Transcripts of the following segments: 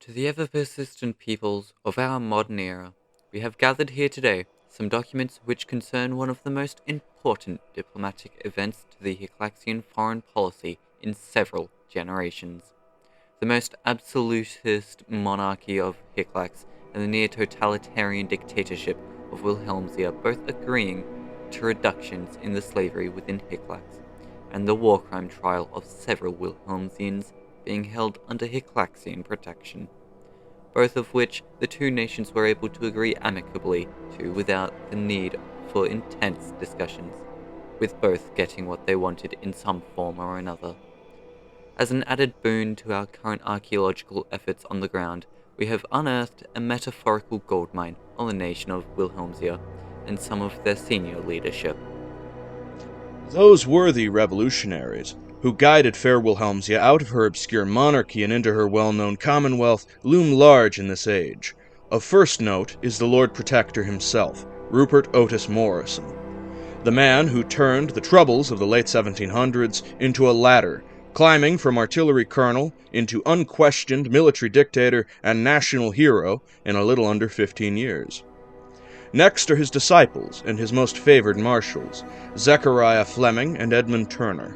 To the ever-persistent peoples of our modern era, we have gathered here today some documents which concern one of the most important diplomatic events to the Hyclaxian foreign policy in several generations. The most absolutist monarchy of Hyclax and the near-totalitarian dictatorship of Wilhelmsia both agreeing to reductions in the slavery within Hyclax, and the war crime trial of several Wilhelmsians being held under Hyclaxian protection, both of which the two nations were able to agree amicably to without the need for intense discussions, with both getting what they wanted in some form or another. As an added boon to our current archaeological efforts on the ground, we have unearthed a metaphorical goldmine on the nation of Wilhelmsia and some of their senior leadership. Those worthy revolutionaries, who guided fair Wilhelmsia out of her obscure monarchy and into her well-known commonwealth, loom large in this age. Of first note is the Lord Protector himself, Rupert Otis Morrison, the man who turned the troubles of the late 1700s into a ladder, climbing from artillery colonel into unquestioned military dictator and national hero in a little under 15 years. Next are his disciples and his most favored marshals, Zechariah Fleming and Edmund Turner.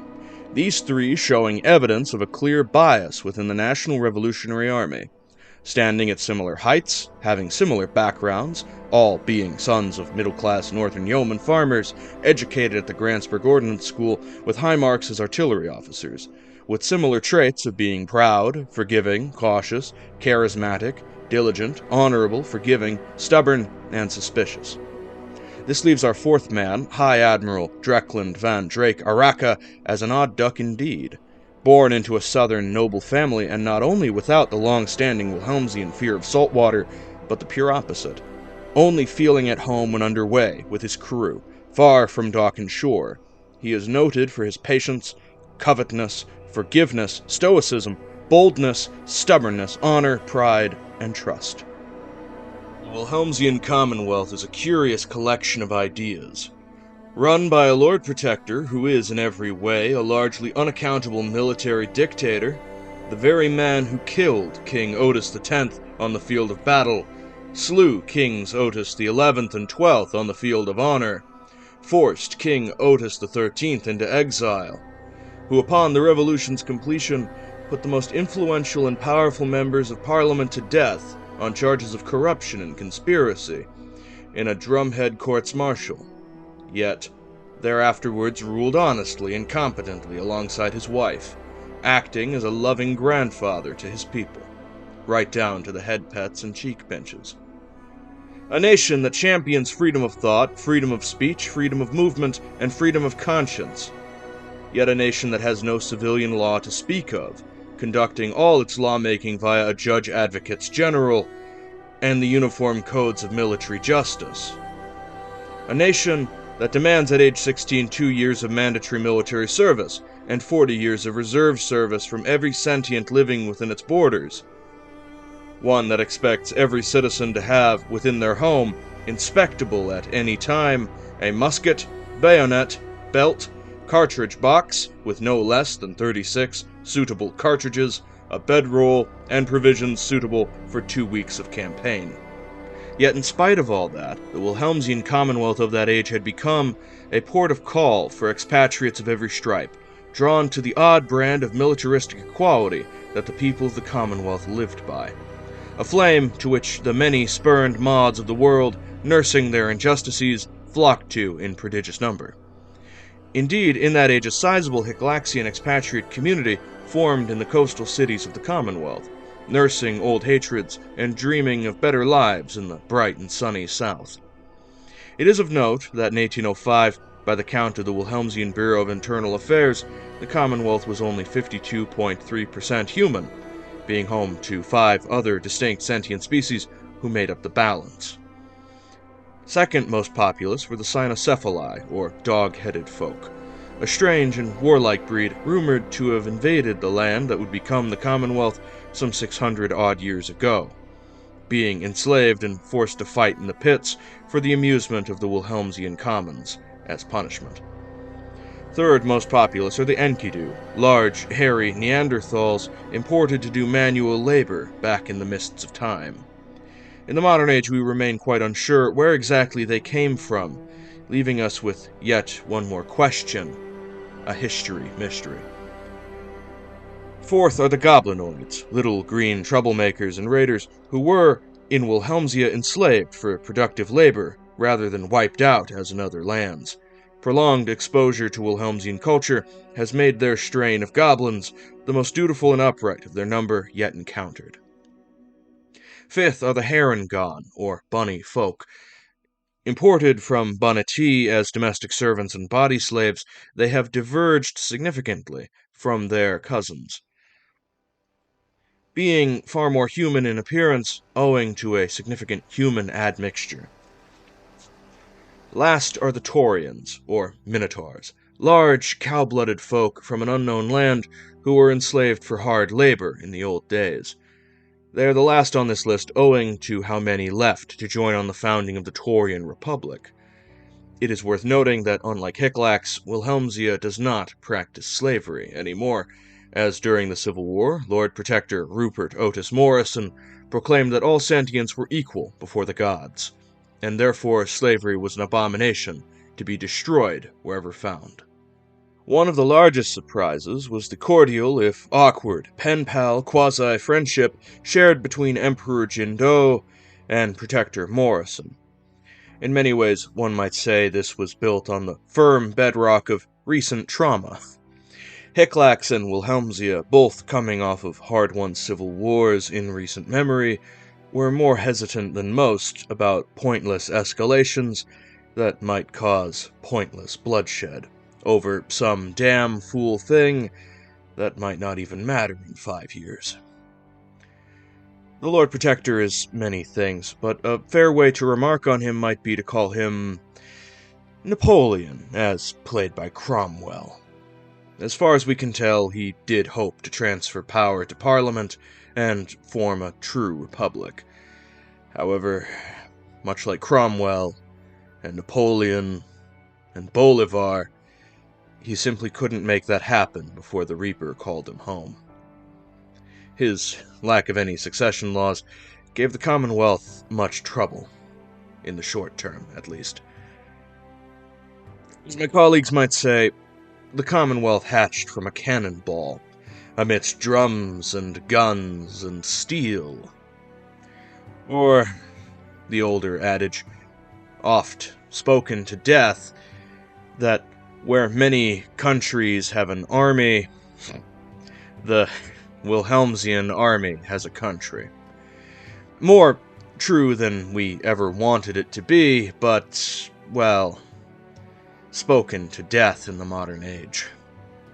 These three showing evidence of a clear bias within the National Revolutionary Army. Standing at similar heights, having similar backgrounds, all being sons of middle-class northern yeoman farmers, educated at the Grantsburg Ordnance School with high marks as artillery officers, with similar traits of being proud, forgiving, cautious, charismatic, diligent, honorable, forgiving, stubborn, and suspicious. This leaves our fourth man, High Admiral Dreckland van Drake Araca, as an odd duck indeed. Born into a southern noble family, and not only without the long-standing Wilhelmsian fear of salt water, but the pure opposite, only feeling at home when underway with his crew, far from dock and shore. He is noted for his patience, covetousness, forgiveness, stoicism, boldness, stubbornness, honor, pride, and trust. The Wilhelmsian Commonwealth is a curious collection of ideas. Run by a Lord Protector who is in every way a largely unaccountable military dictator, the very man who killed King Otis X on the field of battle, slew Kings Otis XI and XII on the field of honor, forced King Otis XIII into exile, who upon the Revolution's completion put the most influential and powerful members of Parliament to death on charges of corruption and conspiracy in a drumhead courts-martial, yet thereafterwards ruled honestly and competently alongside his wife, acting as a loving grandfather to his people, right down to the head pets and cheek pinches. A nation that champions freedom of thought, freedom of speech, freedom of movement, and freedom of conscience, yet a nation that has no civilian law to speak of, conducting all its lawmaking via a judge advocates general and the uniform codes of military justice. A nation that demands at age 16 2 years of mandatory military service and 40 years of reserve service from every sentient living within its borders. One that expects every citizen to have within their home, inspectable at any time, a musket, bayonet, belt, cartridge box with no less than 36 suitable cartridges, a bedroll, and provisions suitable for 2 weeks of campaign. Yet in spite of all that, the Wilhelmsian Commonwealth of that age had become a port of call for expatriates of every stripe, drawn to the odd brand of militaristic equality that the people of the Commonwealth lived by. A flame to which the many spurned mods of the world, nursing their injustices, flocked to in prodigious number. Indeed, in that age a sizable Hyclaxian expatriate community formed in the coastal cities of the Commonwealth, nursing old hatreds and dreaming of better lives in the bright and sunny South. It is of note that in 1805, by the count of the Wilhelmsian Bureau of Internal Affairs, the Commonwealth was only 52.3% human, being home to 5 other distinct sentient species who made up the balance. Second most populous were the cynocephali, or dog-headed folk, a strange and warlike breed rumored to have invaded the land that would become the Commonwealth some 600-odd years ago, being enslaved and forced to fight in the pits for the amusement of the Wilhelmsian commons as punishment. Third most populous are the Enkidu, large, hairy Neanderthals imported to do manual labor back in the mists of time. In the modern age, we remain quite unsure where exactly they came from, leaving us with yet one more question, a history mystery. Fourth are the goblinoids, little green troublemakers and raiders who were, in Wilhelmsia, enslaved for productive labor rather than wiped out as in other lands. Prolonged exposure to Wilhelmsian culture has made their strain of goblins the most dutiful and upright of their number yet encountered. Fifth are the Herongon, or bunny folk. Imported from Bonati as domestic servants and body slaves, they have diverged significantly from their cousins, being far more human in appearance owing to a significant human admixture. Last are the Taurians, or Minotaurs, large, cow-blooded folk from an unknown land who were enslaved for hard labor in the old days. They are the last on this list owing to how many left to join on the founding of the Taurian Republic. It is worth noting that, unlike Hyclax, Wilhelmsia does not practice slavery anymore, as during the Civil War, Lord Protector Rupert Otis Morrison proclaimed that all sentients were equal before the gods, and therefore slavery was an abomination to be destroyed wherever found. One of the largest surprises was the cordial, if awkward, pen-pal quasi-friendship shared between Emperor Jindou and Protector Morrison. In many ways, one might say this was built on the firm bedrock of recent trauma. Hyclax and Wilhelmsia, both coming off of hard-won civil wars in recent memory, were more hesitant than most about pointless escalations that might cause pointless bloodshed over some damn fool thing that might not even matter in 5 years. The Lord Protector is many things, but a fair way to remark on him might be to call him Napoleon, as played by Cromwell. As far as we can tell, he did hope to transfer power to Parliament and form a true republic. However, much like Cromwell and Napoleon and Bolivar, he simply couldn't make that happen before the Reaper called him home. His lack of any succession laws gave the Commonwealth much trouble, in the short term, at least. As my colleagues might say, the Commonwealth hatched from a cannonball, amidst drums and guns and steel. Or the older adage, oft spoken to death, that where many countries have an army, the Wilhelmsian army has a country. More true than we ever wanted it to be, but, well, spoken to death in the modern age.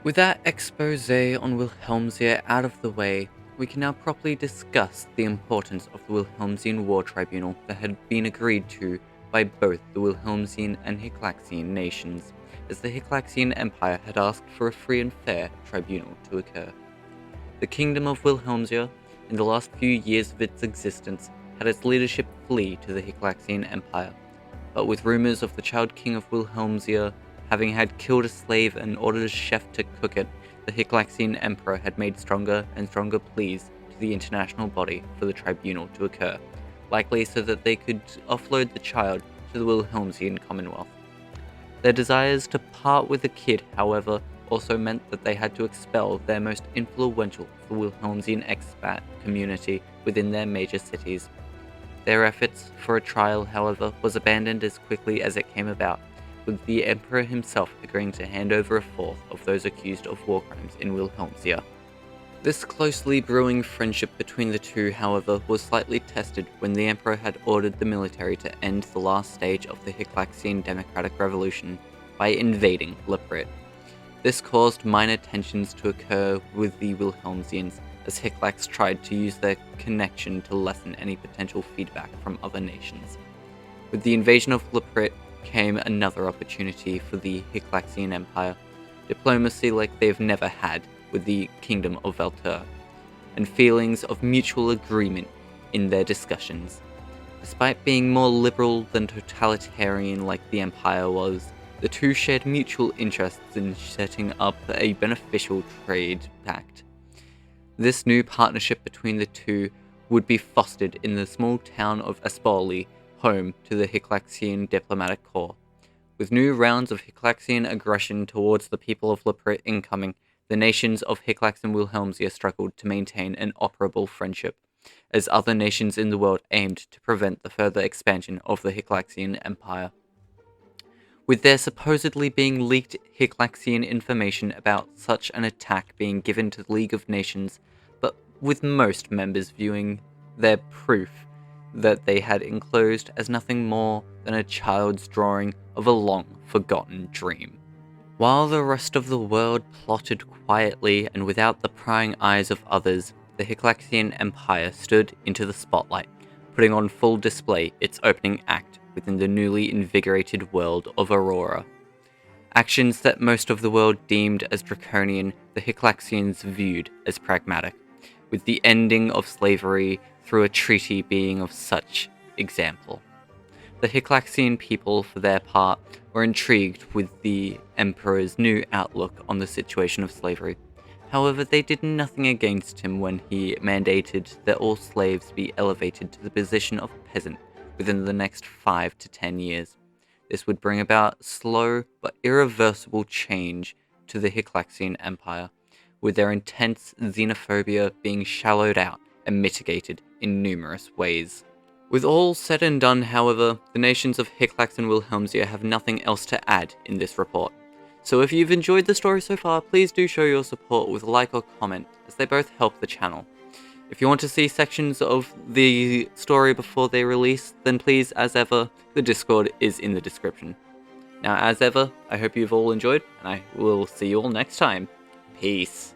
With that exposé on Wilhelmsia out of the way, we can now properly discuss the importance of the Wilhelmsian War Tribunal that had been agreed to by both the Wilhelmsian and Hyclaxian nations, as the Hyclaxian Empire had asked for a free and fair tribunal to occur. The Kingdom of Wilhelmsia, in the last few years of its existence, had its leadership flee to the Hyclaxian Empire, but with rumors of the child king of Wilhelmsia having had killed a slave and ordered a chef to cook it, the Hyclaxian Emperor had made stronger and stronger pleas to the international body for the tribunal to occur, likely so that they could offload the child to the Wilhelmsian Commonwealth. Their desires to part with the kid, however, also meant that they had to expel their most influential of the Wilhelmsian expat community within their major cities. Their efforts for a trial, however, was abandoned as quickly as it came about, with the Emperor himself agreeing to hand over a fourth of those accused of war crimes in Wilhelmsia. This closely brewing friendship between the two, however, was slightly tested when the Emperor had ordered the military to end the last stage of the Hyclaxian Democratic Revolution by invading Liprit. This caused minor tensions to occur with the Wilhelmsians, as Hyclax tried to use their connection to lessen any potential feedback from other nations. With the invasion of Liprit came another opportunity for the Hyclaxian Empire, diplomacy like they've never had with the Kingdom of Veltur, and feelings of mutual agreement in their discussions. Despite being more liberal than totalitarian like the Empire was, The two shared mutual interests in setting up a beneficial trade pact. This new partnership between the two would be fostered in the small town of Aspolii, home to the Hyclaxian diplomatic corps. With new rounds of Hyclaxian aggression towards the people of Liprit incoming, the nations of Hyclax and Wilhelmsia struggled to maintain an operable friendship, as other nations in the world aimed to prevent the further expansion of the Hyclaxian Empire. With there supposedly being leaked Hyclaxian information about such an attack being given to the League of Nations, but with most members viewing their proof that they had enclosed as nothing more than a child's drawing of a long-forgotten dream. While the rest of the world plotted quietly and without the prying eyes of others, the Hyclaxian Empire stood into the spotlight, putting on full display its opening act within the newly invigorated world of Aurora. Actions that most of the world deemed as draconian, the Hyclaxians viewed as pragmatic, with the ending of slavery through a treaty being of such example. The Hyclaxian people, for their part, were intrigued with the Emperor's new outlook on the situation of slavery. However, they did nothing against him when he mandated that all slaves be elevated to the position of peasant within the next 5 to 10 years. This would bring about slow but irreversible change to the Hyclaxian Empire, with their intense xenophobia being shallowed out and mitigated in numerous ways. With all said and done, however, the nations of Hyclax and Wilhelmsia have nothing else to add in this report. So if you've enjoyed the story so far, please do show your support with a like or comment, as they both help the channel. If you want to see sections of the story before they release, then please, as ever, the Discord is in the description. Now, as ever, I hope you've all enjoyed, and I will see you all next time. Peace.